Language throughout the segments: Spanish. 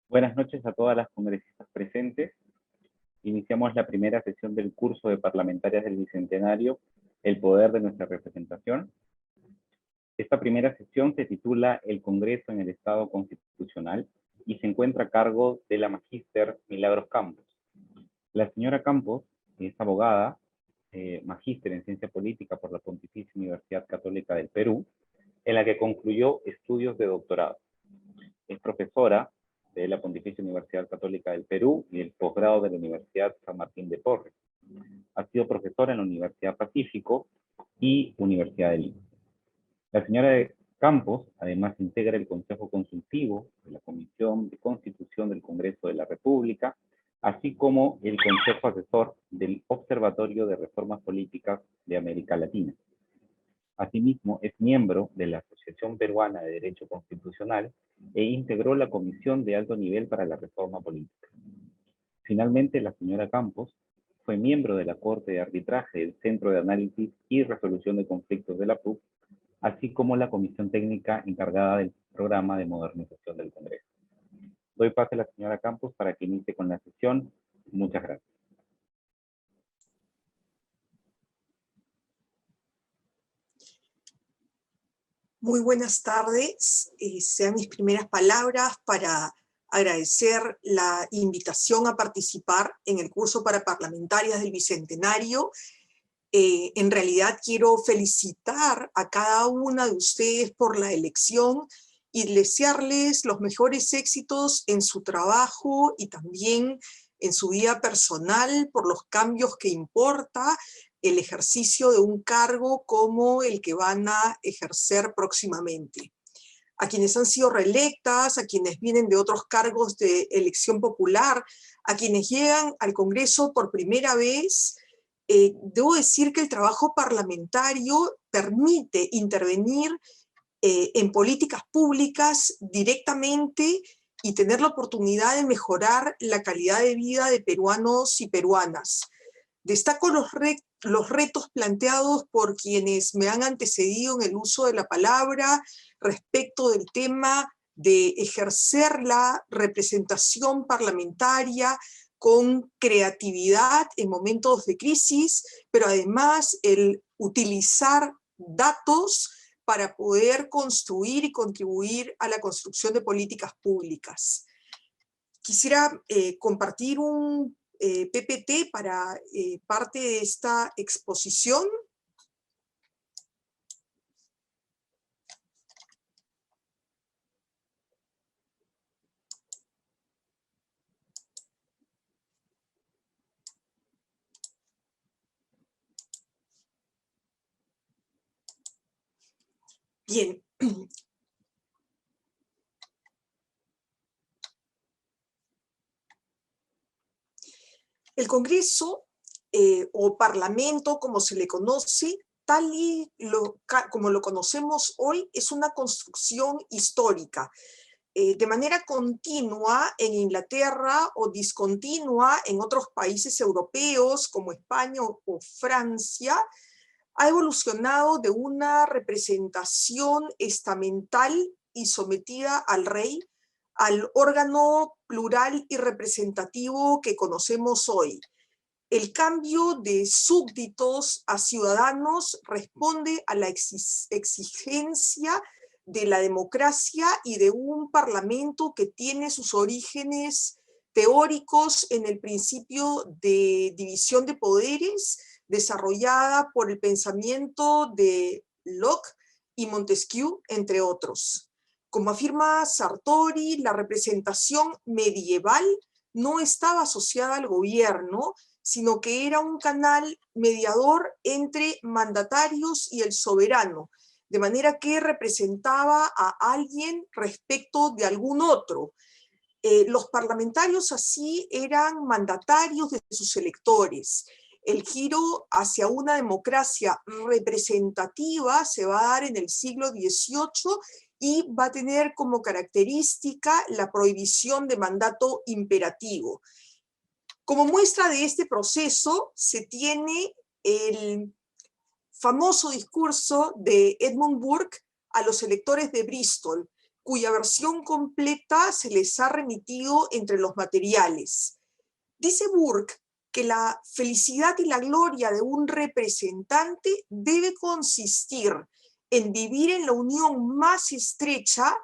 Buenas noches a todas las congresistas presentes. Iniciamos la primera sesión del curso de parlamentarias del Bicentenario, El poder de nuestra representación. Esta primera sesión se titula El Congreso en el Estado Constitucional y se encuentra a cargo de la magíster Milagros Campos. La señora Campos es abogada, magíster en Ciencia Política por la Pontificia Universidad Católica del Perú, en la que concluyó estudios de doctorado. Es profesora de la Pontificia Universidad Católica del Perú y el posgrado de la Universidad San Martín de Porres. Ha sido profesora en la Universidad Pacífico y Universidad de Lima. La señora Campos además integra el Consejo Consultivo de la Comisión de Constitución del Congreso de la República, así como el Consejo Asesor del Observatorio de Reformas Políticas de América Latina. Asimismo, es miembro de la Asociación Peruana de Derecho Constitucional e integró la Comisión de Alto Nivel para la Reforma Política. Finalmente, la señora Campos fue miembro de la Corte de Arbitraje del Centro de Análisis y Resolución de Conflictos de la PUC, así como la Comisión Técnica encargada del Programa de Modernización del Congreso. Doy paso a la señora Campos para que inicie con la sesión. Muchas gracias. Muy buenas tardes. Sean mis primeras palabras para agradecer la invitación a participar en el curso para parlamentarias del Bicentenario. En realidad quiero felicitar a cada una de ustedes por la elección y desearles los mejores éxitos en su trabajo y también en su vida personal por los cambios que importa el ejercicio de un cargo como el que van a ejercer próximamente. A quienes han sido reelectas, a quienes vienen de otros cargos de elección popular, a quienes llegan al Congreso por primera vez, debo decir que el trabajo parlamentario permite intervenir en políticas públicas directamente y tener la oportunidad de mejorar la calidad de vida de peruanos y peruanas. Destaco los retos planteados por quienes me han antecedido en el uso de la palabra respecto del tema de ejercer la representación parlamentaria con creatividad en momentos de crisis, pero además el utilizar datos para poder construir y contribuir a la construcción de políticas públicas. Quisiera compartir un PPT para parte de esta exposición. Bien. El Congreso o Parlamento, como se le conoce, tal y como lo conocemos hoy, es una construcción histórica. De manera continua en Inglaterra o discontinua en otros países europeos como España o Francia, ha evolucionado de una representación estamental y sometida al rey al órgano plural y representativo que conocemos hoy. El cambio de súbditos a ciudadanos responde a la exigencia de la democracia y de un parlamento que tiene sus orígenes teóricos en el principio de división de poderes desarrollada por el pensamiento de Locke y Montesquieu, entre otros. Como afirma Sartori, la representación medieval no estaba asociada al gobierno, sino que era un canal mediador entre mandatarios y el soberano, de manera que representaba a alguien respecto de algún otro. Los parlamentarios así eran mandatarios de sus electores. El giro hacia una democracia representativa se va a dar en el siglo XVIII y va a tener como característica la prohibición de mandato imperativo. Como muestra de este proceso se tiene el famoso discurso de Edmund Burke a los electores de Bristol, cuya versión completa se les ha remitido entre los materiales. Dice Burke que la felicidad y la gloria de un representante debe consistir en vivir en la unión más estrecha,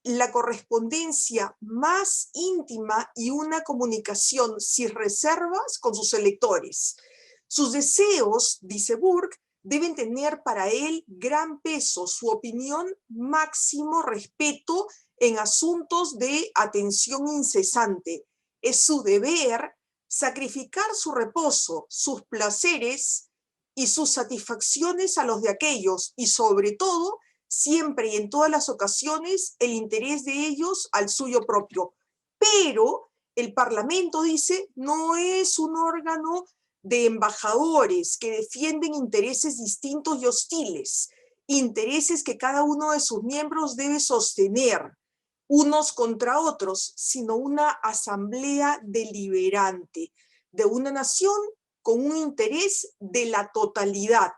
la correspondencia más íntima y una comunicación sin reservas con sus electores. Sus deseos, dice Burke, deben tener para él gran peso, su opinión máximo respeto en asuntos de atención incesante. Es su deber sacrificar su reposo, sus placeres y sus satisfacciones a los de aquellos, y sobre todo, siempre y en todas las ocasiones, el interés de ellos al suyo propio. Pero el Parlamento, dice, no es un órgano de embajadores que defienden intereses distintos y hostiles, intereses que cada uno de sus miembros debe sostener, unos contra otros, sino una asamblea deliberante de una nación con un interés de la totalidad.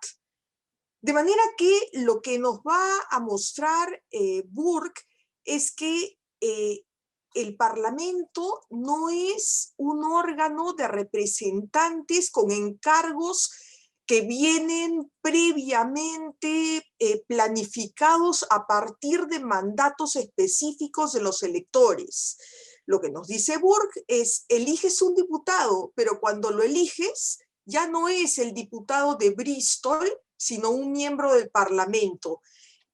De manera que lo que nos va a mostrar Burke es que el Parlamento no es un órgano de representantes con encargos que vienen previamente planificados a partir de mandatos específicos de los electores. Lo que nos dice Burke es, eliges un diputado, pero cuando lo eliges, ya no es el diputado de Bristol, sino un miembro del Parlamento.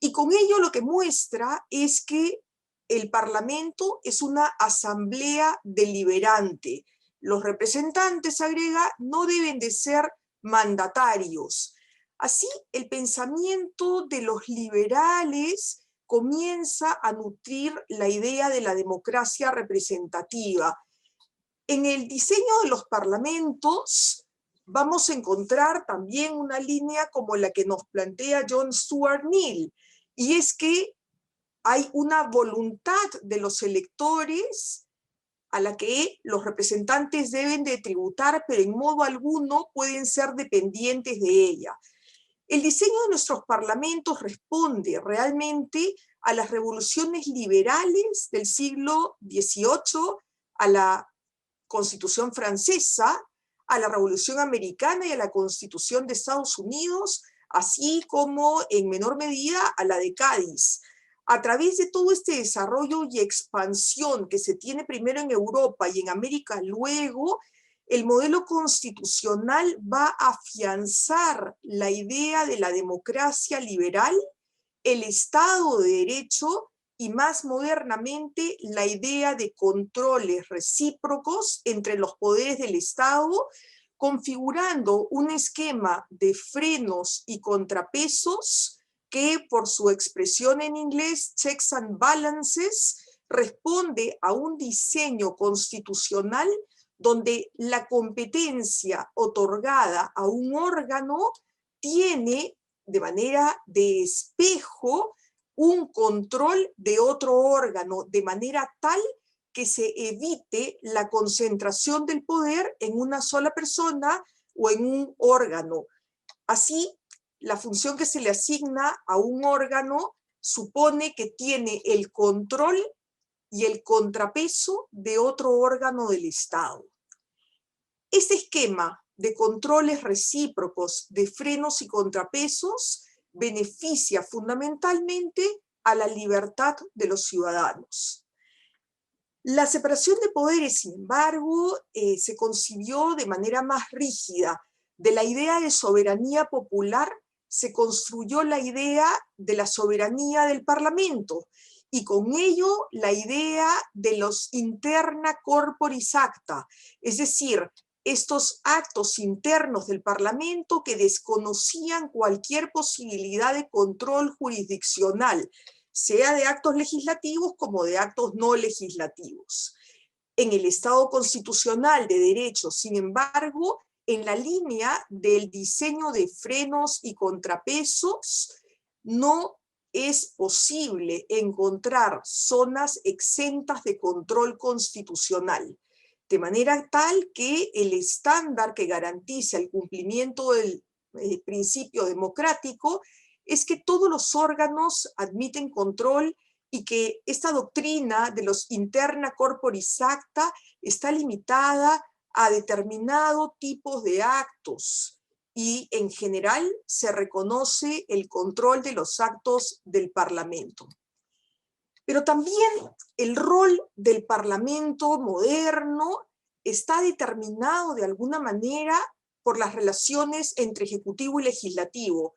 Y con ello lo que muestra es que el Parlamento es una asamblea deliberante. Los representantes, agrega, no deben de ser mandatarios. Así, el pensamiento de los liberales comienza a nutrir la idea de la democracia representativa. En el diseño de los parlamentos vamos a encontrar también una línea como la que nos plantea John Stuart Mill, y es que hay una voluntad de los electores a la que los representantes deben de tributar, pero en modo alguno pueden ser dependientes de ella. El diseño de nuestros parlamentos responde realmente a las revoluciones liberales del siglo XVIII, a la Constitución francesa, a la Revolución Americana y a la Constitución de Estados Unidos, así como en menor medida a la de Cádiz. A través de todo este desarrollo y expansión que se tiene primero en Europa y en América luego, el modelo constitucional va a afianzar la idea de la democracia liberal, el Estado de Derecho y más modernamente la idea de controles recíprocos entre los poderes del Estado, configurando un esquema de frenos y contrapesos que por su expresión en inglés, checks and balances, responde a un diseño constitucional donde la competencia otorgada a un órgano tiene de manera de espejo un control de otro órgano, de manera tal que se evite la concentración del poder en una sola persona o en un órgano. Así, la función que se le asigna a un órgano supone que tiene el control y el contrapeso de otro órgano del Estado. Este esquema de controles recíprocos, de frenos y contrapesos, beneficia fundamentalmente a la libertad de los ciudadanos. La separación de poderes, sin embargo, se concibió de manera más rígida. De la idea de soberanía popular se construyó la idea de la soberanía del Parlamento, y con ello la idea de los interna corporis acta, es decir, estos actos internos del Parlamento que desconocían cualquier posibilidad de control jurisdiccional, sea de actos legislativos como de actos no legislativos. En el Estado constitucional de derecho, sin embargo, en la línea del diseño de frenos y contrapesos, no es posible encontrar zonas exentas de control constitucional, de manera tal que el estándar que garantiza el cumplimiento del principio democrático es que todos los órganos admiten control y que esta doctrina de los interna corporis acta está limitada a determinados tipos de actos y en general se reconoce el control de los actos del Parlamento. Pero también el rol del Parlamento moderno está determinado de alguna manera por las relaciones entre ejecutivo y legislativo,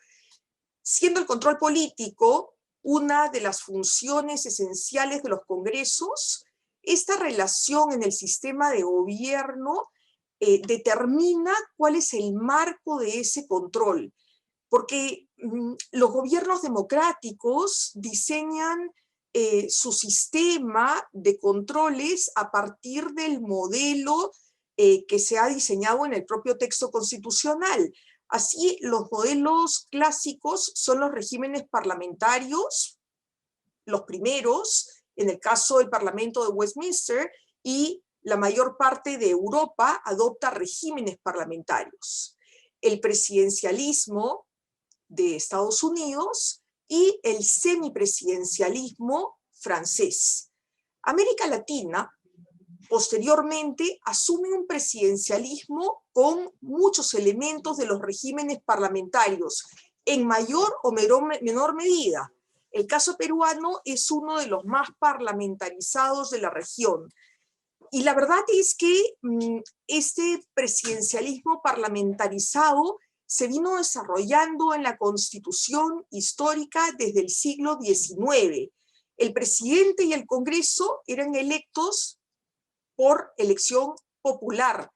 siendo el control político una de las funciones esenciales de los congresos. Esta relación en el sistema de gobierno determina cuál es el marco de ese control, porque los gobiernos democráticos diseñan su sistema de controles a partir del modelo que se ha diseñado en el propio texto constitucional. Así, los modelos clásicos son los regímenes parlamentarios, los primeros, en el caso del Parlamento de Westminster, y la mayor parte de Europa adopta regímenes parlamentarios. El presidencialismo de Estados Unidos y el semipresidencialismo francés. América Latina posteriormente asume un presidencialismo con muchos elementos de los regímenes parlamentarios, en mayor o menor medida. El caso peruano es uno de los más parlamentarizados de la región. Y la verdad es que este presidencialismo parlamentarizado se vino desarrollando en la Constitución histórica desde el siglo XIX. El presidente y el Congreso eran electos por elección popular,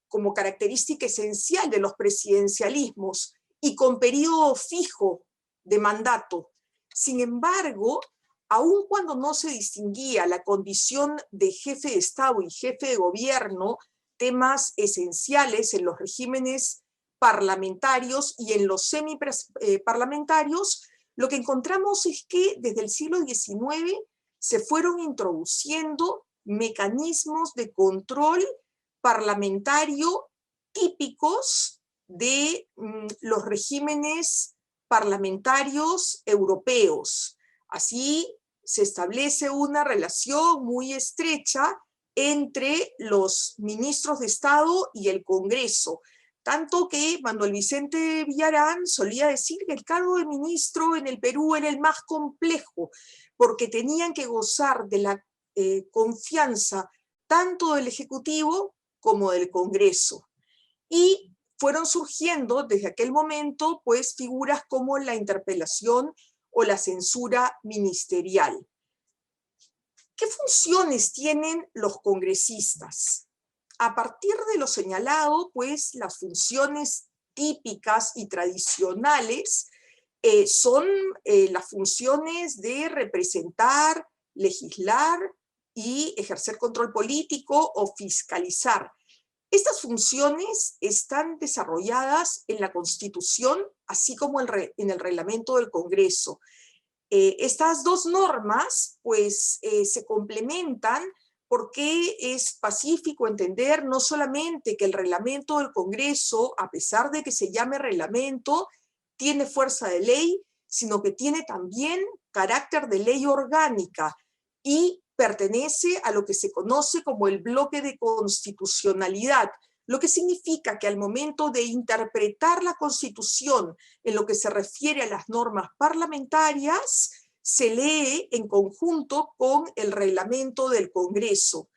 como característica esencial de los presidencialismos, y con periodo fijo de mandato. Sin embargo, aun cuando no se distinguía la condición de jefe de Estado y jefe de gobierno, temas esenciales en los regímenes parlamentarios y en los semiparlamentarios, lo que encontramos es que desde el siglo XIX se fueron introduciendo mecanismos de control parlamentario típicos de los regímenes parlamentarios europeos. Así se establece una relación muy estrecha entre los ministros de Estado y el Congreso, tanto que Manuel Vicente Villarán solía decir que el cargo de ministro en el Perú era el más complejo, porque tenían que gozar de la confianza tanto del Ejecutivo como del Congreso. Y fueron surgiendo desde aquel momento pues figuras como la interpelación o la censura ministerial. ¿Qué funciones tienen los congresistas? A partir de lo señalado, pues las funciones típicas y tradicionales son las funciones de representar, legislar y ejercer control político o fiscalizar. Estas funciones están desarrolladas en la Constitución, así como en el reglamento del Congreso. Estas dos normas, pues, se complementan porque es pacífico entender no solamente que el reglamento del Congreso, a pesar de que se llame reglamento, tiene fuerza de ley, sino que tiene también carácter de ley orgánica y pertenece a lo que se conoce como el bloque de constitucionalidad, lo que significa que al momento de interpretar la Constitución en lo que se refiere a las normas parlamentarias, se lee en conjunto con el reglamento del Congreso.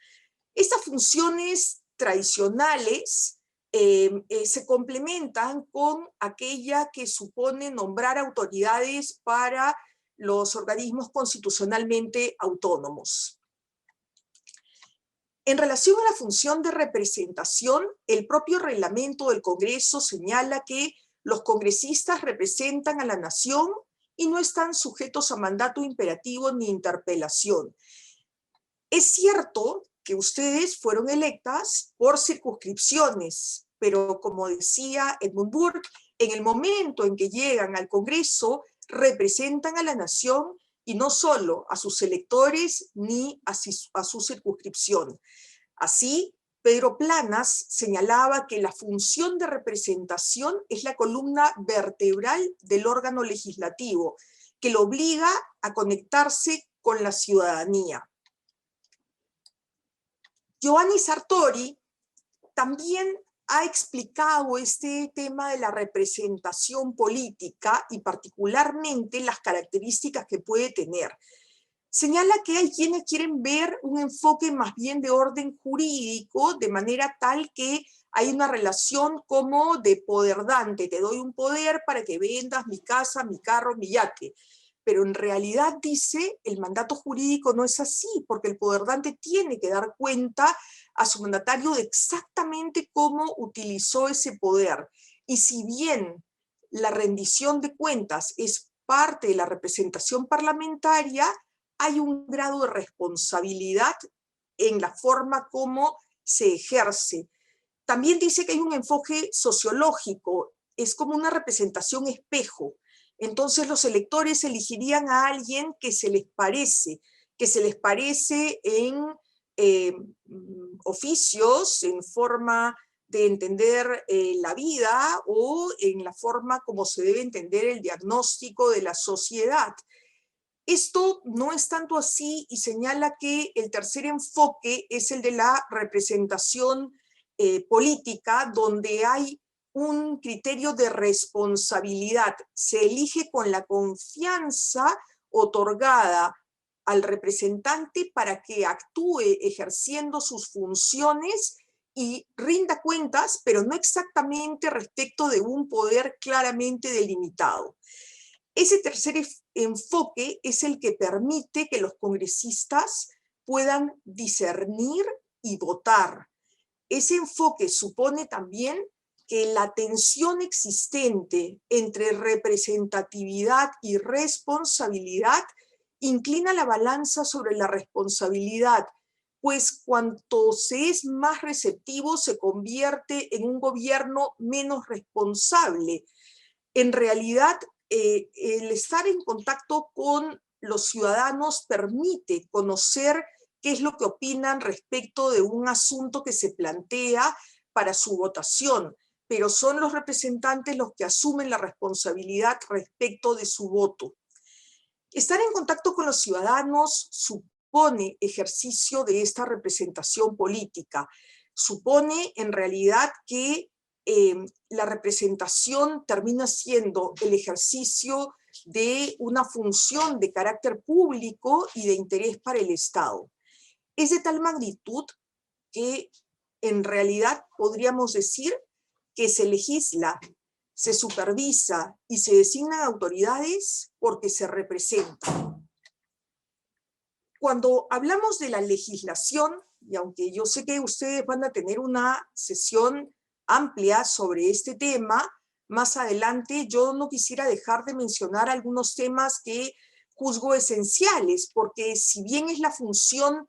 Estas funciones tradicionales se complementan con aquella que supone nombrar autoridades para los organismos constitucionalmente autónomos. En relación a la función de representación, el propio reglamento del Congreso señala que los congresistas representan a la nación y no están sujetos a mandato imperativo ni interpelación. Es cierto que ustedes fueron electas por circunscripciones, pero como decía Edmund Burke, en el momento en que llegan al Congreso, representan a la nación y no solo a sus electores ni a su circunscripción. Así, Pedro Planas señalaba que la función de representación es la columna vertebral del órgano legislativo, que lo obliga a conectarse con la ciudadanía. Giovanni Sartori también ha explicado este tema de la representación política y particularmente las características que puede tener. Señala que hay quienes quieren ver un enfoque más bien de orden jurídico, de manera tal que hay una relación como de poder dante, te doy un poder para que vendas mi casa, mi carro, mi yate. Pero en realidad, dice, el mandato jurídico no es así, porque el poder dante tiene que dar cuenta a su mandatario de exactamente cómo utilizó ese poder. Y si bien la rendición de cuentas es parte de la representación parlamentaria, hay un grado de responsabilidad en la forma como se ejerce. También dice que hay un enfoque sociológico, es como una representación espejo. Entonces los electores elegirían a alguien que se les parece en oficios, en forma de entender la vida o en la forma como se debe entender el diagnóstico de la sociedad. Esto no es tanto así y señala que el tercer enfoque es el de la representación política, donde hay un criterio de responsabilidad. Se elige con la confianza otorgada al representante para que actúe ejerciendo sus funciones y rinda cuentas, pero no exactamente respecto de un poder claramente delimitado. Ese tercer enfoque es el que permite que los congresistas puedan discernir y votar. Ese enfoque supone también que la tensión existente entre representatividad y responsabilidad inclina la balanza sobre la responsabilidad, pues cuanto se es más receptivo se convierte en un gobierno menos responsable. En realidad, el estar en contacto con los ciudadanos permite conocer qué es lo que opinan respecto de un asunto que se plantea para su votación, pero son los representantes los que asumen la responsabilidad respecto de su voto. Estar en contacto con los ciudadanos supone ejercicio de esta representación política, supone en realidad que la representación termina siendo el ejercicio de una función de carácter público y de interés para el Estado. Es de tal magnitud que en realidad podríamos decir que se legisla, se supervisa y se designan autoridades porque se representan. Cuando hablamos de la legislación, y aunque yo sé que ustedes van a tener una sesión amplia sobre este tema, más adelante yo no quisiera dejar de mencionar algunos temas que juzgo esenciales, porque si bien es la función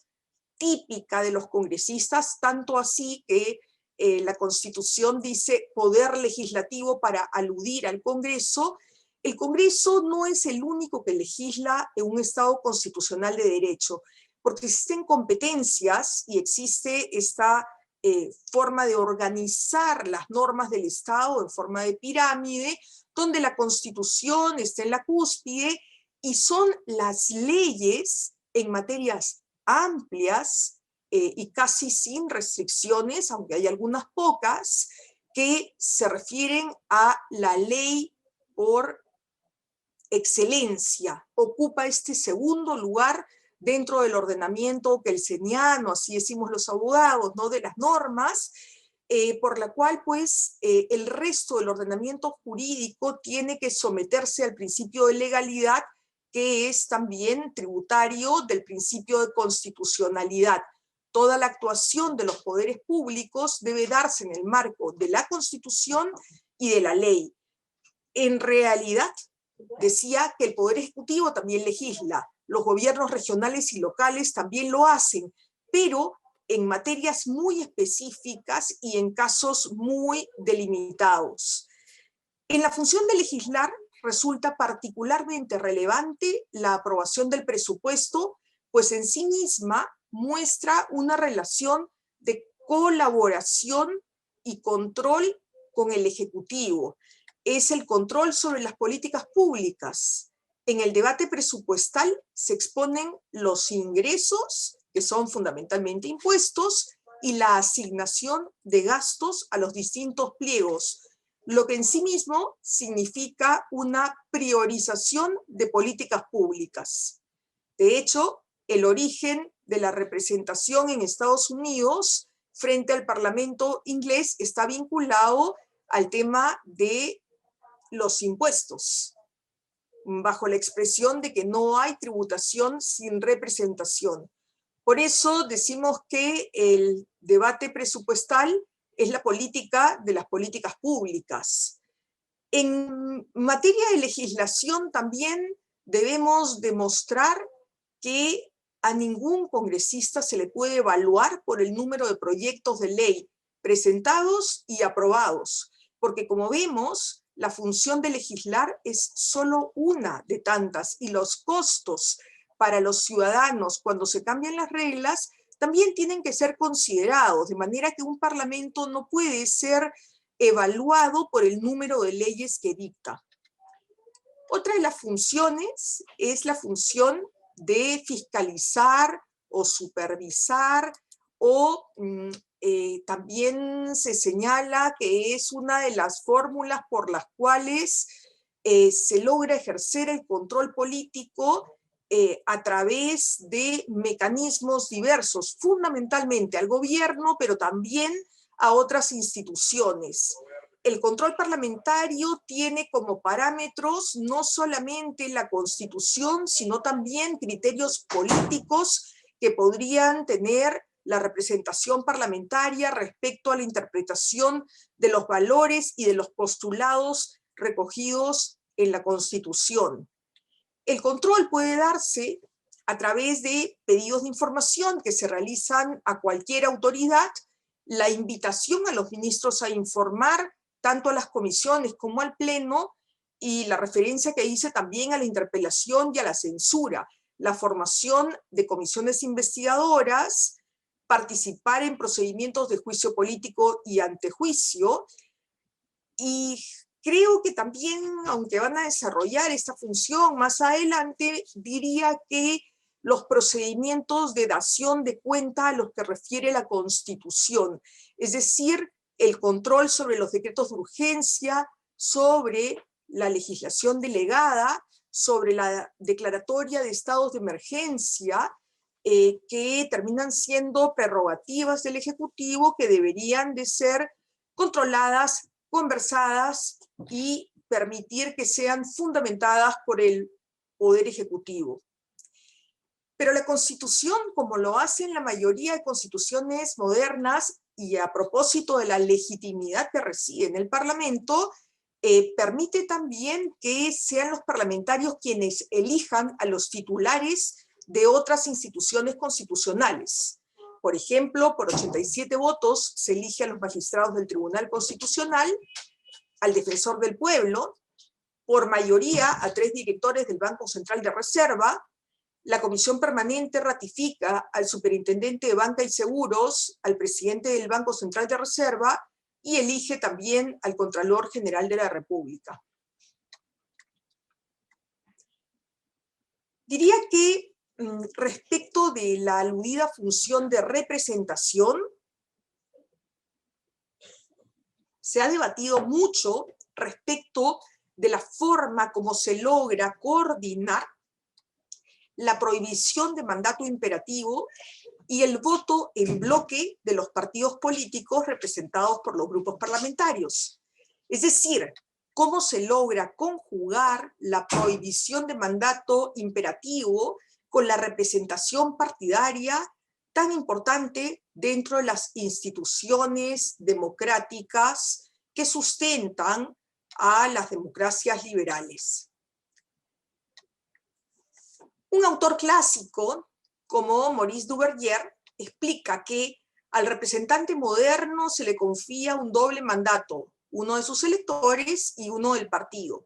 típica de los congresistas, tanto así que la Constitución dice poder legislativo para aludir al Congreso, el Congreso no es el único que legisla en un Estado constitucional de derecho, porque existen competencias y existe esta forma de organizar las normas del Estado en forma de pirámide, donde la Constitución está en la cúspide y son las leyes en materias amplias y casi sin restricciones, aunque hay algunas pocas, que se refieren a la ley por excelencia. Ocupa este segundo lugar dentro del ordenamiento kelseniano, así decimos los abogados, ¿no?, de las normas, por la cual pues el resto del ordenamiento jurídico tiene que someterse al principio de legalidad, que es también tributario del principio de constitucionalidad. Toda la actuación de los poderes públicos debe darse en el marco de la Constitución y de la ley. En realidad, decía que el Poder Ejecutivo también legisla, los gobiernos regionales y locales también lo hacen, pero en materias muy específicas y en casos muy delimitados. En la función de legislar resulta particularmente relevante la aprobación del presupuesto, pues en sí misma muestra una relación de colaboración y control con el Ejecutivo. Es el control sobre las políticas públicas. En el debate presupuestal se exponen los ingresos, que son fundamentalmente impuestos, y la asignación de gastos a los distintos pliegos, lo que en sí mismo significa una priorización de políticas públicas. De hecho, el origen de la representación en Estados Unidos frente al Parlamento inglés está vinculado al tema de los impuestos, bajo la expresión de que no hay tributación sin representación. Por eso decimos que el debate presupuestal es la política de las políticas públicas. En materia de legislación también debemos demostrar que a ningún congresista se le puede evaluar por el número de proyectos de ley presentados y aprobados, porque como vemos, la función de legislar es solo una de tantas, y los costos para los ciudadanos cuando se cambian las reglas también tienen que ser considerados, de manera que un parlamento no puede ser evaluado por el número de leyes que dicta. Otra de las funciones es la función de fiscalizar o supervisar, o también se señala que es una de las fórmulas por las cuales se logra ejercer el control político a través de mecanismos diversos, fundamentalmente al gobierno, pero también a otras instituciones. El control parlamentario tiene como parámetros no solamente la Constitución, sino también criterios políticos que podrían tener la representación parlamentaria respecto a la interpretación de los valores y de los postulados recogidos en la Constitución. El control puede darse a través de pedidos de información que se realizan a cualquier autoridad, la invitación a los ministros a informar tanto a las comisiones como al pleno, y la referencia que hice también a la interpelación y a la censura, la formación de comisiones investigadoras, participar en procedimientos de juicio político y antejuicio, y creo que también, aunque van a desarrollar esta función más adelante, diría que los procedimientos de dación de cuenta a los que refiere la Constitución, es decir, el control sobre los decretos de urgencia, sobre la legislación delegada, sobre la declaratoria de estados de emergencia, que terminan siendo prerrogativas del Ejecutivo que deberían de ser controladas, conversadas y permitir que sean fundamentadas por el Poder Ejecutivo. Pero la Constitución, como lo hacen la mayoría de constituciones modernas, y a propósito de la legitimidad que reside en el Parlamento, permite también que sean los parlamentarios quienes elijan a los titulares de otras instituciones constitucionales. Por ejemplo, por 87 votos se elige a los magistrados del Tribunal Constitucional, al Defensor del Pueblo, por mayoría a 3 directores del Banco Central de Reserva. La Comisión Permanente ratifica al Superintendente de Banca y Seguros, al Presidente del Banco Central de Reserva, y elige también al Contralor General de la República. Diría que respecto de la aludida función de representación, se ha debatido mucho respecto de la forma como se logra coordinar la prohibición de mandato imperativo y el voto en bloque de los partidos políticos representados por los grupos parlamentarios. Es decir, cómo se logra conjugar la prohibición de mandato imperativo con la representación partidaria tan importante dentro de las instituciones democráticas que sustentan a las democracias liberales. Un autor clásico como Maurice Duverger explica que al representante moderno se le confía un doble mandato, uno de sus electores y uno del partido.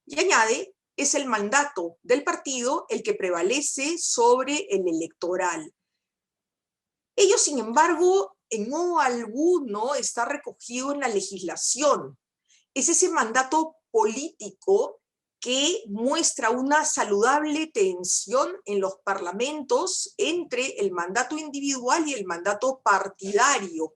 Y añade, es el mandato del partido el que prevalece sobre el electoral. Ello, sin embargo, en modo alguno está recogido en la legislación. Es ese mandato político que muestra una saludable tensión en los parlamentos entre el mandato individual y el mandato partidario,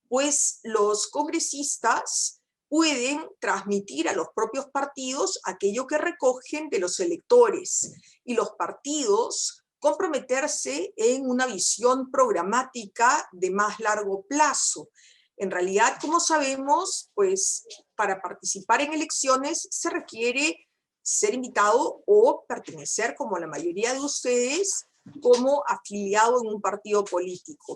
pues los congresistas pueden transmitir a los propios partidos aquello que recogen de los electores, y los partidos comprometerse en una visión programática de más largo plazo. En realidad, como sabemos, pues para participar en elecciones se requiere ser invitado o pertenecer, como la mayoría de ustedes, como afiliado en un partido político.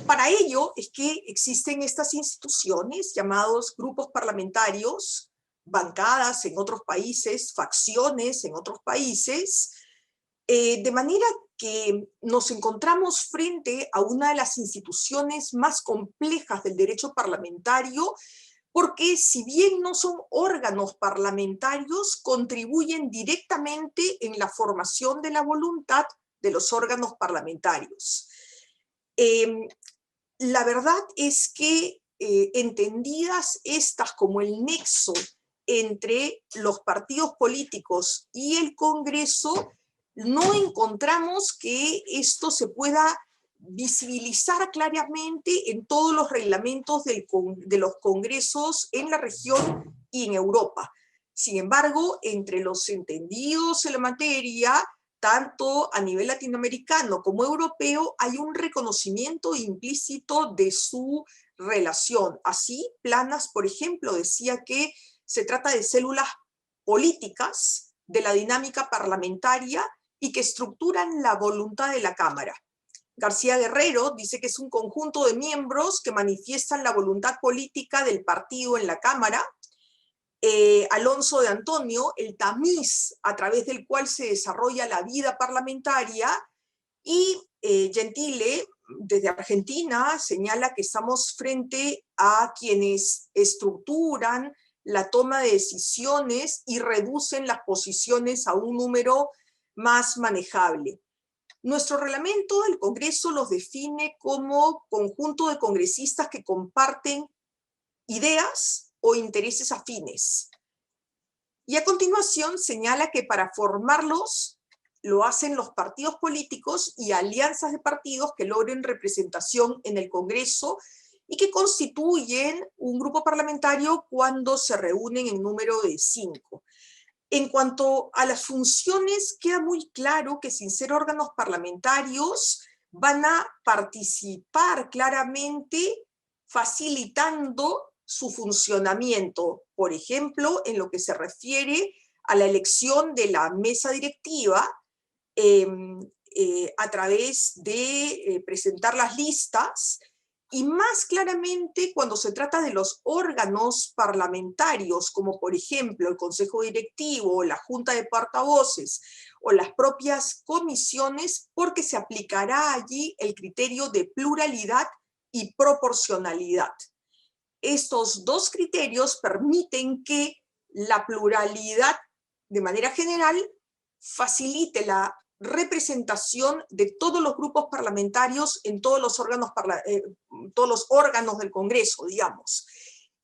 Para ello es que existen estas instituciones llamados grupos parlamentarios, bancadas en otros países, facciones en otros países, de manera que nos encontramos frente a una de las instituciones más complejas del derecho parlamentario, porque si bien no son órganos parlamentarios, contribuyen directamente en la formación de la voluntad de los órganos parlamentarios. La verdad es que entendidas estas como el nexo entre los partidos políticos y el Congreso, no encontramos que esto se pueda visibilizar claramente en todos los reglamentos de los congresos en la región y en Europa. Sin embargo, entre los entendidos en la materia, tanto a nivel latinoamericano como europeo, hay un reconocimiento implícito de su relación. Así, Planas, por ejemplo, decía que se trata de células políticas de la dinámica parlamentaria y que estructuran la voluntad de la Cámara. García Guerrero dice que es un conjunto de miembros que manifiestan la voluntad política del partido en la Cámara. Alonso de Antonio, el tamiz a través del cual se desarrolla la vida parlamentaria, y Gentile, desde Argentina, señala que estamos frente a quienes estructuran la toma de decisiones y reducen las posiciones a un número más manejable. Nuestro reglamento del Congreso los define como conjunto de congresistas que comparten ideas o intereses afines. Y a continuación señala que para formarlos lo hacen los partidos políticos y alianzas de partidos que logren representación en el Congreso y que constituyen un grupo parlamentario cuando se reúnen en número de 5. En cuanto a las funciones, queda muy claro que sin ser órganos parlamentarios van a participar claramente facilitando su funcionamiento, por ejemplo, en lo que se refiere a la elección de la mesa directiva a través de presentar las listas, y más claramente cuando se trata de los órganos parlamentarios, como por ejemplo el Consejo Directivo, la Junta de Portavoces o las propias comisiones, porque se aplicará allí el criterio de pluralidad y proporcionalidad. Estos dos criterios permiten que la pluralidad, de manera general, facilite la representación de todos los grupos parlamentarios en todos los órganos del Congreso, digamos.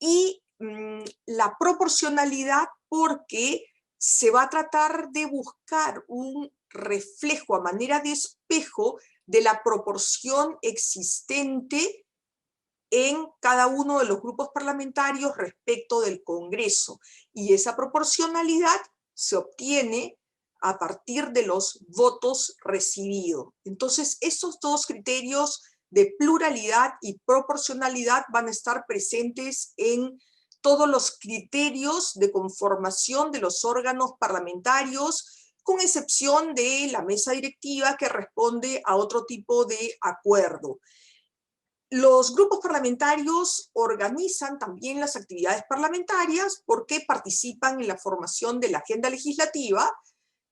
Y la proporcionalidad, porque se va a tratar de buscar un reflejo a manera de espejo de la proporción existente en cada uno de los grupos parlamentarios respecto del Congreso. Y esa proporcionalidad se obtiene a partir de los votos recibidos. Entonces, estos dos criterios de pluralidad y proporcionalidad van a estar presentes en todos los criterios de conformación de los órganos parlamentarios, con excepción de la mesa directiva, que responde a otro tipo de acuerdo. Los grupos parlamentarios organizan también las actividades parlamentarias porque participan en la formación de la agenda legislativa,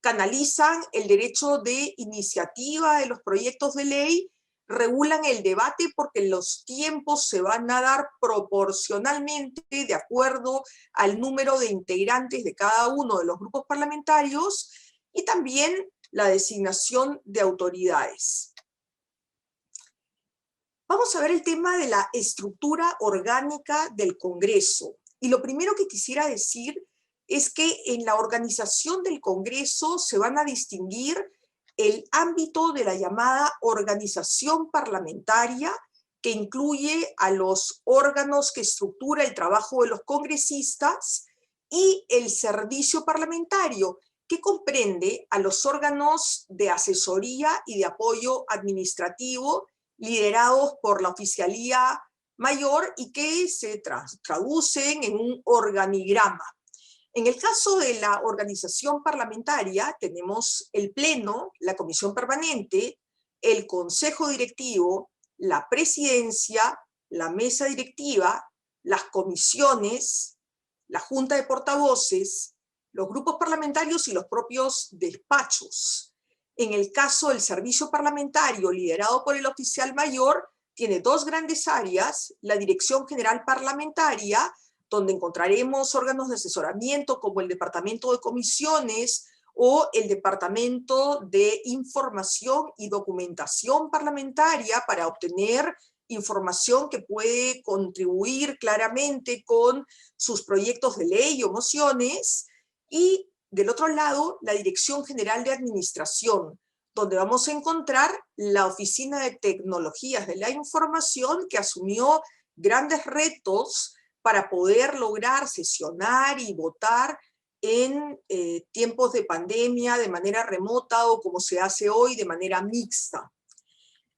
canalizan el derecho de iniciativa de los proyectos de ley, regulan el debate porque los tiempos se van a dar proporcionalmente de acuerdo al número de integrantes de cada uno de los grupos parlamentarios, y también la designación de autoridades. Vamos a ver el tema de la estructura orgánica del Congreso. Y lo primero que quisiera decir es que en la organización del Congreso se van a distinguir el ámbito de la llamada organización parlamentaria, que incluye a los órganos que estructura el trabajo de los congresistas, y el servicio parlamentario, que comprende a los órganos de asesoría y de apoyo administrativo liderados por la Oficialía Mayor y que se traducen en un organigrama. En el caso de la organización parlamentaria tenemos el Pleno, la Comisión Permanente, el Consejo Directivo, la Presidencia, la Mesa Directiva, las comisiones, la Junta de Portavoces, los grupos parlamentarios y los propios despachos. En el caso del servicio parlamentario liderado por el oficial mayor, tiene dos grandes áreas: la Dirección General Parlamentaria, donde encontraremos órganos de asesoramiento como el Departamento de Comisiones o el Departamento de Información y Documentación Parlamentaria, para obtener información que puede contribuir claramente con sus proyectos de ley o mociones, y del otro lado, la Dirección General de Administración, donde vamos a encontrar la Oficina de Tecnologías de la Información, que asumió grandes retos para poder lograr sesionar y votar en tiempos de pandemia de manera remota o como se hace hoy de manera mixta.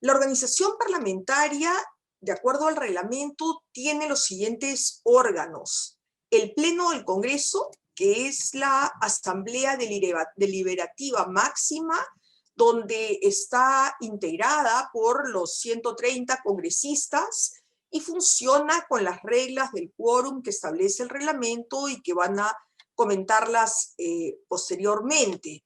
La organización parlamentaria, de acuerdo al reglamento, tiene los siguientes órganos: el Pleno del Congreso, que es la Asamblea Deliberativa Máxima, donde está integrada por los 130 congresistas y funciona con las reglas del quórum que establece el reglamento y que van a comentarlas posteriormente.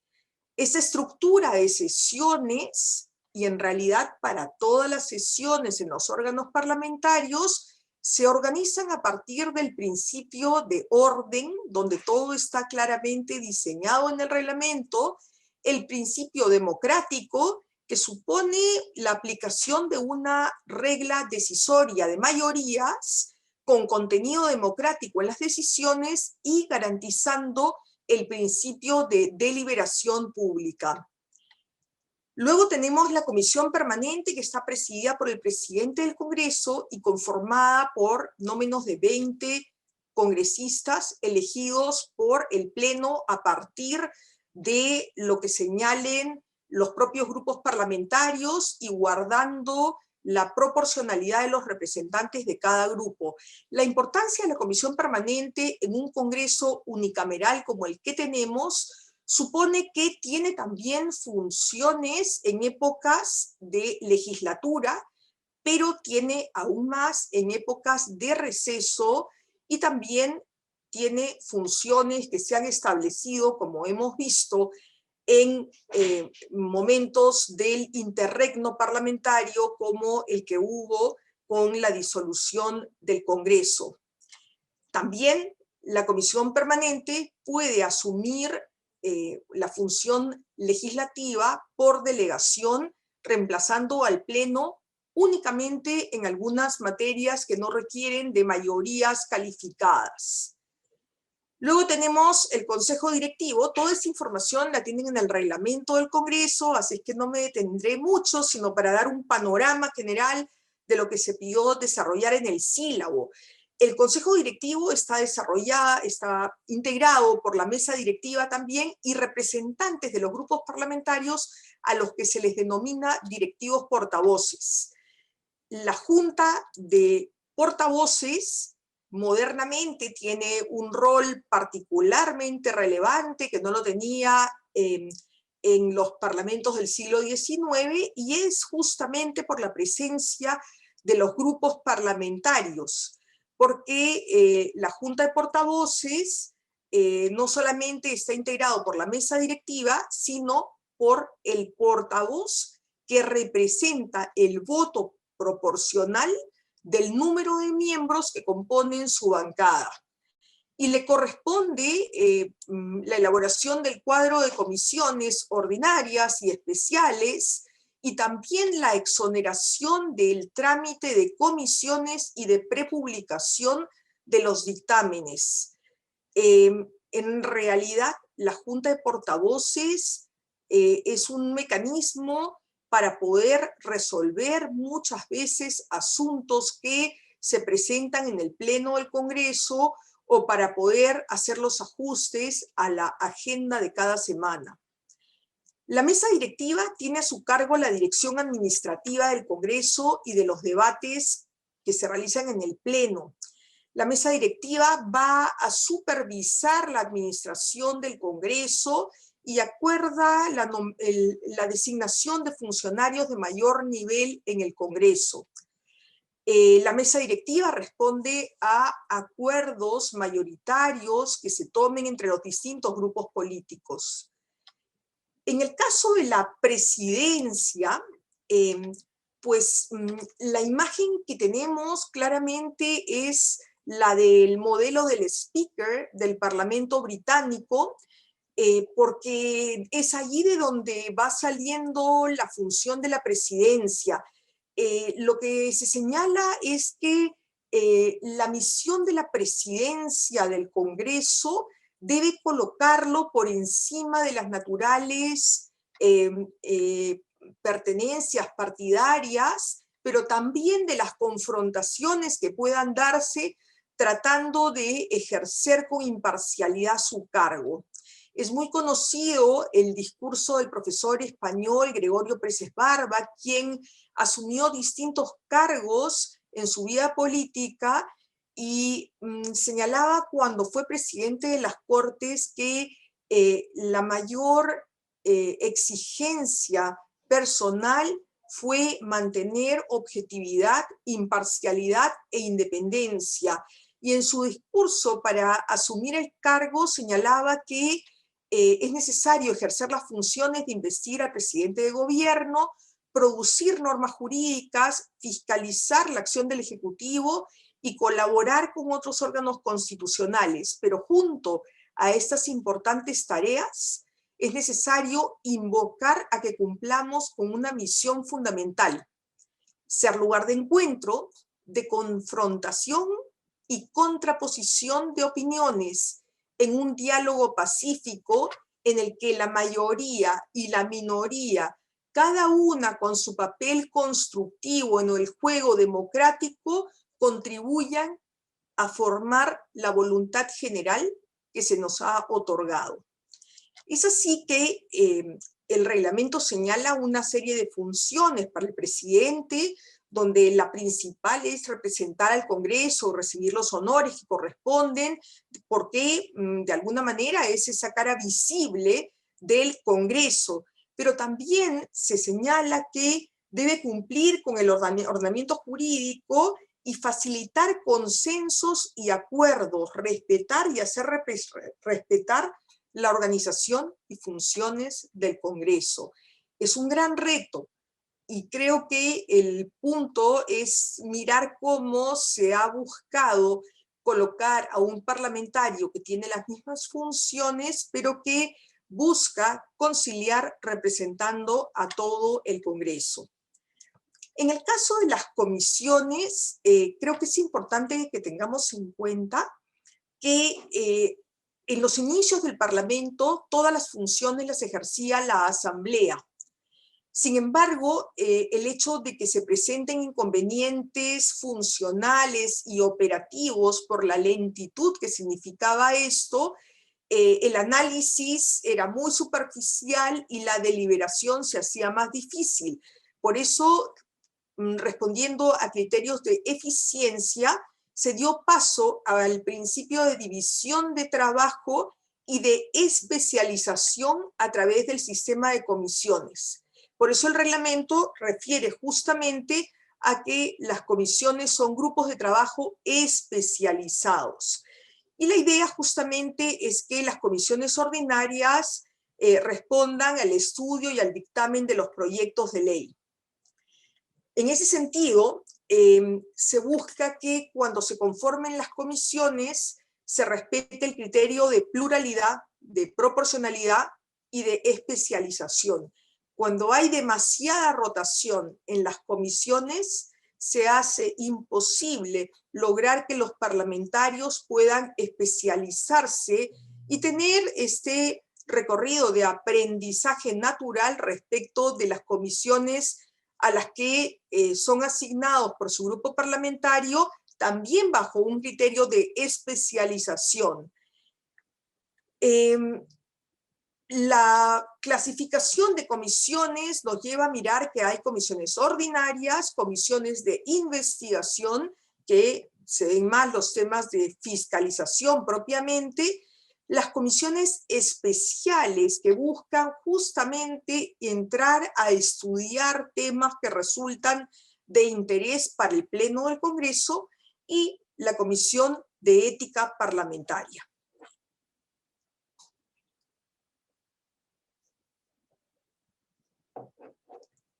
Esta estructura de sesiones, y en realidad para todas las sesiones en los órganos parlamentarios, se organizan a partir del principio de orden, donde todo está claramente diseñado en el reglamento, el principio democrático, que supone la aplicación de una regla decisoria de mayorías con contenido democrático en las decisiones y garantizando el principio de deliberación pública. Luego tenemos la Comisión Permanente, que está presidida por el presidente del Congreso y conformada por no menos de 20 congresistas elegidos por el Pleno a partir de lo que señalen los propios grupos parlamentarios y guardando la proporcionalidad de los representantes de cada grupo. La importancia de la Comisión Permanente en un Congreso unicameral como el que tenemos supone que tiene también funciones en épocas de legislatura, pero tiene aún más en épocas de receso, y también tiene funciones que se han establecido, como hemos visto, en momentos del interregno parlamentario, como el que hubo con la disolución del Congreso. También la Comisión Permanente puede asumir la función legislativa por delegación, reemplazando al Pleno únicamente en algunas materias que no requieren de mayorías calificadas. Luego tenemos el Consejo Directivo. Toda esta información la tienen en el reglamento del Congreso, así es que no me detendré mucho, sino para dar un panorama general de lo que se pidió desarrollar en el sílabo. El Consejo Directivo está integrado por la mesa directiva también y representantes de los grupos parlamentarios a los que se les denomina directivos portavoces. La Junta de Portavoces modernamente tiene un rol particularmente relevante que no lo tenía en los parlamentos del siglo XIX, y es justamente por la presencia de los grupos parlamentarios, porque la Junta de Portavoces no solamente está integrado por la mesa directiva, sino por el portavoz, que representa el voto proporcional del número de miembros que componen su bancada. Y le corresponde la elaboración del cuadro de comisiones ordinarias y especiales, y también la exoneración del trámite de comisiones y de prepublicación de los dictámenes. En realidad, la Junta de Portavoces es un mecanismo para poder resolver muchas veces asuntos que se presentan en el Pleno del Congreso o para poder hacer los ajustes a la agenda de cada semana. La mesa directiva tiene a su cargo la dirección administrativa del Congreso y de los debates que se realizan en el Pleno. La mesa directiva va a supervisar la administración del Congreso y acuerda la designación de funcionarios de mayor nivel en el Congreso. La mesa directiva responde a acuerdos mayoritarios que se tomen entre los distintos grupos políticos. En el caso de la presidencia, pues la imagen que tenemos claramente es la del modelo del speaker del Parlamento británico, porque es allí de donde va saliendo la función de la presidencia. Lo que se señala es que la misión de la presidencia del Congreso debe colocarlo por encima de las naturales pertenencias partidarias, pero también de las confrontaciones que puedan darse tratando de ejercer con imparcialidad su cargo. Es muy conocido el discurso del profesor español Gregorio Pérez Barba, quien asumió distintos cargos en su vida política y señalaba cuando fue presidente de las Cortes que la mayor exigencia personal fue mantener objetividad, imparcialidad e independencia. Y en su discurso para asumir el cargo señalaba que es necesario ejercer las funciones de investir al presidente de gobierno, producir normas jurídicas, fiscalizar la acción del Ejecutivo y colaborar con otros órganos constitucionales. Pero junto a estas importantes tareas, es necesario invocar a que cumplamos con una misión fundamental: ser lugar de encuentro, de confrontación y contraposición de opiniones en un diálogo pacífico en el que la mayoría y la minoría, cada una con su papel constructivo en el juego democrático, contribuyan a formar la voluntad general que se nos ha otorgado. Es así que el reglamento señala una serie de funciones para el presidente, donde la principal es representar al Congreso, recibir los honores que corresponden, porque de alguna manera es esa cara visible del Congreso. Pero también se señala que debe cumplir con el ordenamiento jurídico y facilitar consensos y acuerdos, respetar y hacer respetar la organización y funciones del Congreso. Es un gran reto y creo que el punto es mirar cómo se ha buscado colocar a un parlamentario que tiene las mismas funciones, pero que busca conciliar representando a todo el Congreso. En el caso de las comisiones, creo que es importante que tengamos en cuenta que en los inicios del Parlamento todas las funciones las ejercía la Asamblea. Sin embargo, el hecho de que se presenten inconvenientes funcionales y operativos por la lentitud que significaba esto, el análisis era muy superficial y la deliberación se hacía más difícil. Por eso, respondiendo a criterios de eficiencia, se dio paso al principio de división de trabajo y de especialización a través del sistema de comisiones. Por eso el reglamento refiere justamente a que las comisiones son grupos de trabajo especializados. Y la idea justamente es que las comisiones ordinarias respondan al estudio y al dictamen de los proyectos de ley. En ese sentido, se busca que cuando se conformen las comisiones se respete el criterio de pluralidad, de proporcionalidad y de especialización. Cuando hay demasiada rotación en las comisiones, se hace imposible lograr que los parlamentarios puedan especializarse y tener este recorrido de aprendizaje natural respecto de las comisiones a las que son asignados por su grupo parlamentario, también bajo un criterio de especialización. La clasificación de comisiones nos lleva a mirar que hay comisiones ordinarias, comisiones de investigación, que se ven más los temas de fiscalización propiamente, las comisiones especiales que buscan justamente entrar a estudiar temas que resultan de interés para el Pleno del Congreso, y la Comisión de Ética Parlamentaria.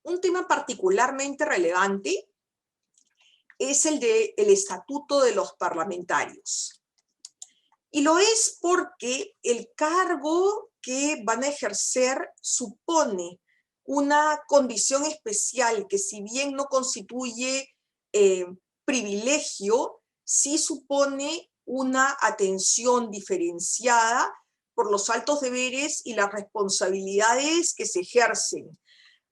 Un tema particularmente relevante es el del Estatuto de los Parlamentarios. Y lo es porque el cargo que van a ejercer supone una condición especial que, si bien no constituye privilegio, sí supone una atención diferenciada por los altos deberes y las responsabilidades que se ejercen.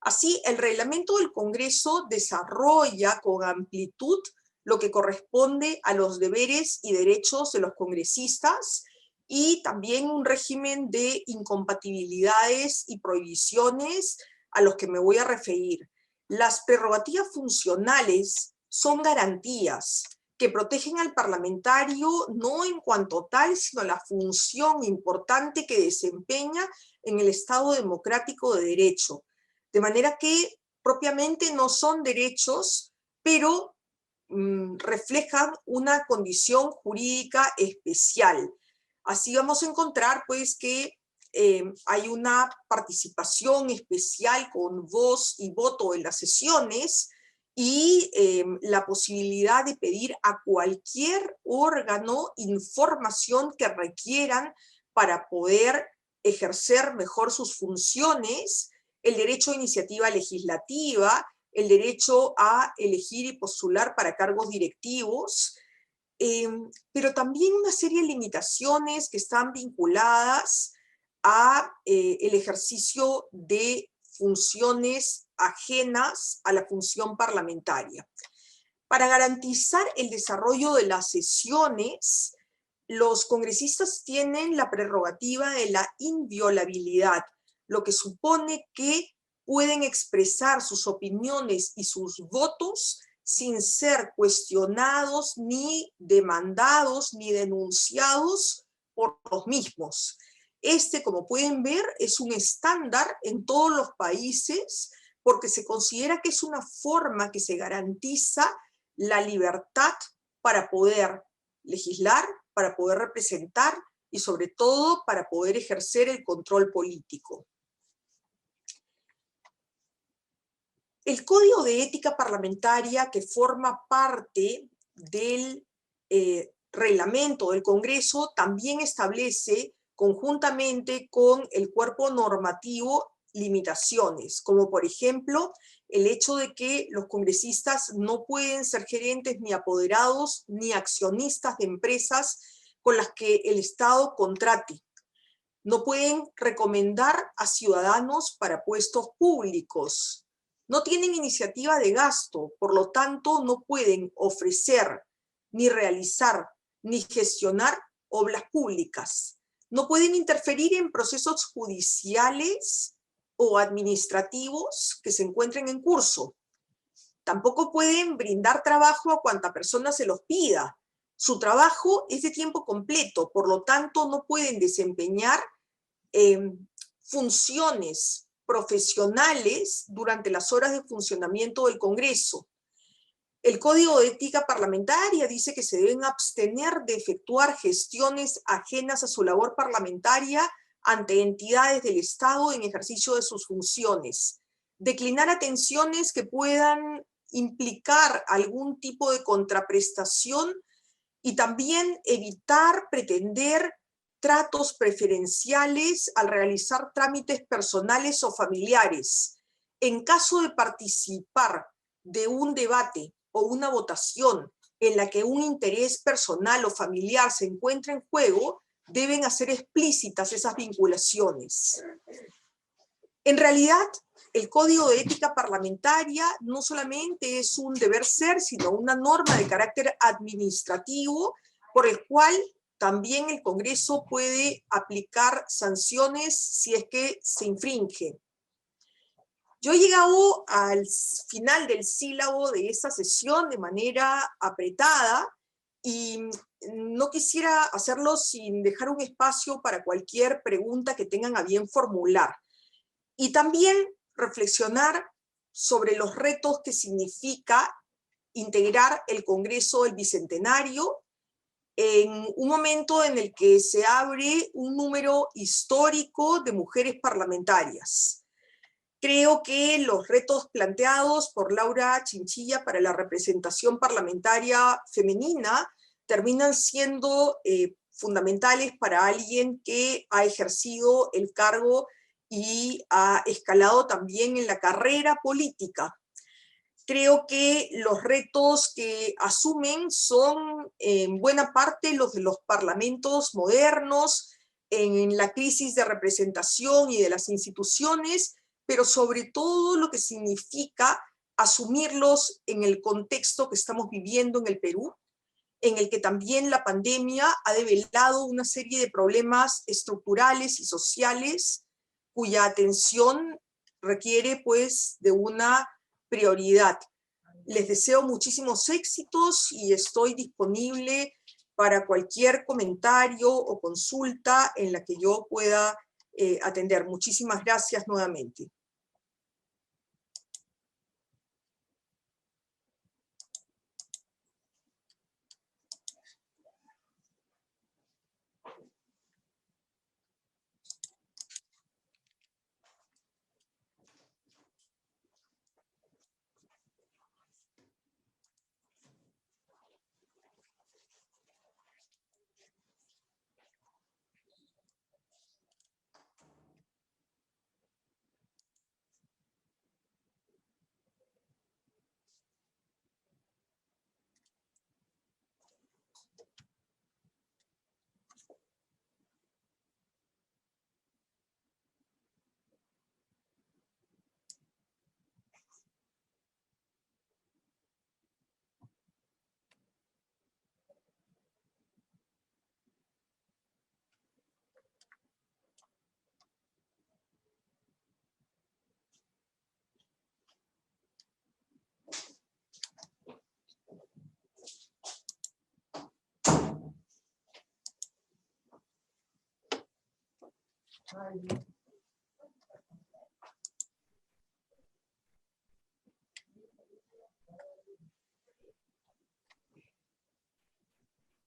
Así, el reglamento del Congreso desarrolla con amplitud lo que corresponde a los deberes y derechos de los congresistas, y también un régimen de incompatibilidades y prohibiciones a los que me voy a referir. Las prerrogativas funcionales son garantías que protegen al parlamentario no en cuanto tal, sino la función importante que desempeña en el Estado democrático de derecho. De manera que propiamente no son derechos, pero reflejan una condición jurídica especial. Así vamos a encontrar pues que hay una participación especial con voz y voto en las sesiones, y la posibilidad de pedir a cualquier órgano información que requieran para poder ejercer mejor sus funciones, el derecho a iniciativa legislativa, el derecho a elegir y postular para cargos directivos, pero también una serie de limitaciones que están vinculadas a el ejercicio de funciones ajenas a la función parlamentaria. Para garantizar el desarrollo de las sesiones, los congresistas tienen la prerrogativa de la inviolabilidad, lo que supone que pueden expresar sus opiniones y sus votos sin ser cuestionados, ni demandados, ni denunciados por los mismos. Este, como pueden ver, es un estándar en todos los países, porque se considera que es una forma que se garantiza la libertad para poder legislar, para poder representar y sobre todo para poder ejercer el control político. El Código de Ética Parlamentaria, que forma parte del reglamento del Congreso, también establece conjuntamente con el cuerpo normativo limitaciones, como por ejemplo el hecho de que los congresistas no pueden ser gerentes ni apoderados ni accionistas de empresas con las que el Estado contrate. No pueden recomendar a ciudadanos para puestos públicos. No tienen iniciativa de gasto, por lo tanto no pueden ofrecer, ni realizar, ni gestionar obras públicas. No pueden interferir en procesos judiciales o administrativos que se encuentren en curso. Tampoco pueden brindar trabajo a cuanta persona se los pida. Su trabajo es de tiempo completo, por lo tanto no pueden desempeñar funciones profesionales durante las horas de funcionamiento del Congreso. El Código de Ética Parlamentaria dice que se deben abstener de efectuar gestiones ajenas a su labor parlamentaria ante entidades del Estado en ejercicio de sus funciones, declinar atenciones que puedan implicar algún tipo de contraprestación, y también evitar pretender tratos preferenciales al realizar trámites personales o familiares. En caso de participar de un debate o una votación en la que un interés personal o familiar se encuentra en juego, deben hacer explícitas esas vinculaciones. En realidad, el Código de Ética Parlamentaria no solamente es un deber ser, sino una norma de carácter administrativo por el cual también el Congreso puede aplicar sanciones si es que se infringe. Yo he llegado al final del sílabo de esta sesión de manera apretada y no quisiera hacerlo sin dejar un espacio para cualquier pregunta que tengan a bien formular. Y también reflexionar sobre los retos que significa integrar el Congreso del Bicentenario en un momento en el que se abre un número histórico de mujeres parlamentarias. Creo que los retos planteados por Laura Chinchilla para la representación parlamentaria femenina terminan siendo fundamentales para alguien que ha ejercido el cargo y ha escalado también en la carrera política. Creo que los retos que asumen son en buena parte los de los parlamentos modernos, en la crisis de representación y de las instituciones, pero sobre todo lo que significa asumirlos en el contexto que estamos viviendo en el Perú, en el que también la pandemia ha develado una serie de problemas estructurales y sociales cuya atención requiere pues de una prioridad. Les deseo muchísimos éxitos y estoy disponible para cualquier comentario o consulta en la que yo pueda atender. Muchísimas gracias nuevamente.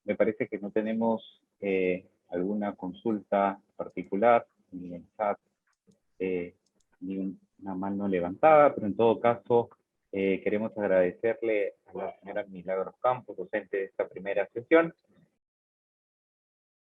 Me parece que no tenemos alguna consulta particular, ni en el chat, ni una mano levantada, pero en todo caso queremos agradecerle a la señora Milagros Campos, docente de esta primera sesión,